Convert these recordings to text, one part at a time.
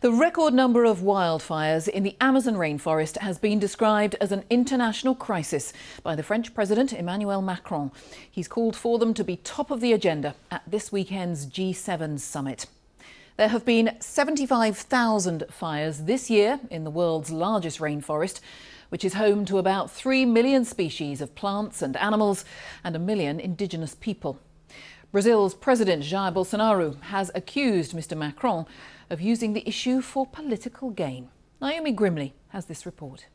The record number of wildfires in the Amazon rainforest has been described as an international crisis by the French President Emmanuel Macron. He's called for them to be top of the agenda at this weekend's G7 summit. There have been 75,000 fires this year in the world's largest rainforest, which is home to about 3 million species of plants and animals and 1 million indigenous people. Brazil's President Jair Bolsonaro has accused Mr. Macron of using the issue for political gain. Naomi Grimley has this report.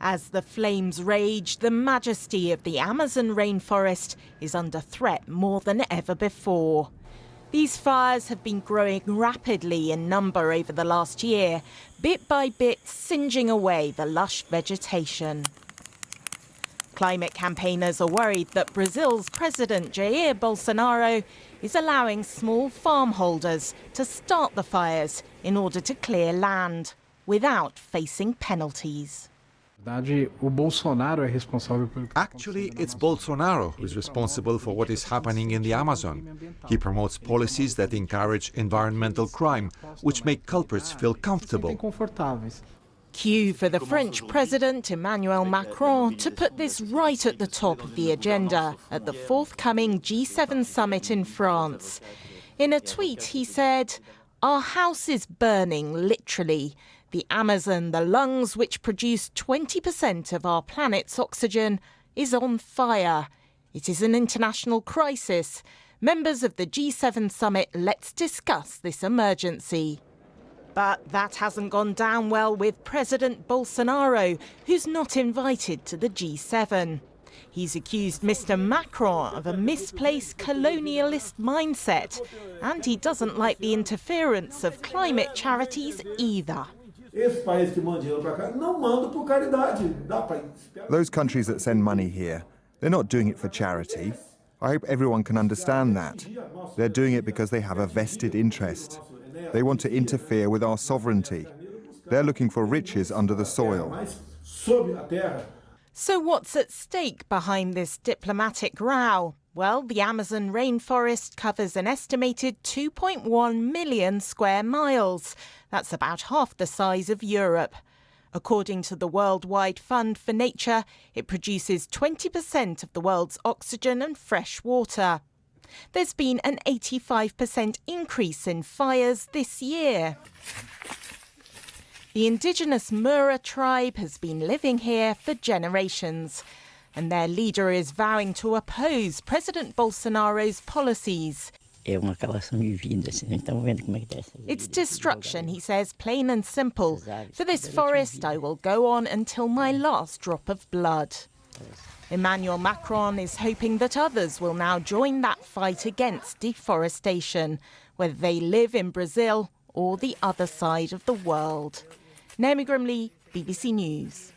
As the flames rage, the majesty of the Amazon rainforest is under threat more than ever before. These fires have been growing rapidly in number over the last year, bit by bit singeing away the lush vegetation. Climate campaigners are worried that Brazil's President Jair Bolsonaro is allowing small farm holders to start the fires in order to clear land without facing penalties. Actually, it's Bolsonaro who is responsible for what is happening in the Amazon. He promotes policies that encourage environmental crime, which make culprits feel comfortable. Cue for the French President Emmanuel Macron to put this right at the top of the agenda at the forthcoming G7 summit in France. In a tweet, he said, "Our house is burning, literally. The Amazon, the lungs which produce 20% of our planet's oxygen, is on fire. It is an international crisis. Members of the G7 summit, let's discuss this emergency." But that hasn't gone down well with President Bolsonaro, who's not invited to the G7. He's accused Mr. Macron of a misplaced colonialist mindset, and he doesn't like the interference of climate charities either. Those countries that send money here, they're not doing it for charity. I hope everyone can understand that. They're doing it because they have a vested interest. They want to interfere with our sovereignty. They're looking for riches under the soil. So what's at stake behind this diplomatic row? Well, the Amazon rainforest covers an estimated 2.1 million square miles. That's about half the size of Europe. According to the Worldwide Fund for Nature, it produces 20% of the world's oxygen and fresh water. There's been an 85% increase in fires this year. The indigenous Mura tribe has been living here for generations, and their leader is vowing to oppose President Bolsonaro's policies. It's destruction, he says, plain and simple. For this forest, I will go on until my last drop of blood. Emmanuel Macron is hoping that others will now join that fight against deforestation, whether they live in Brazil or the other side of the world. Naomi Grimley, BBC News.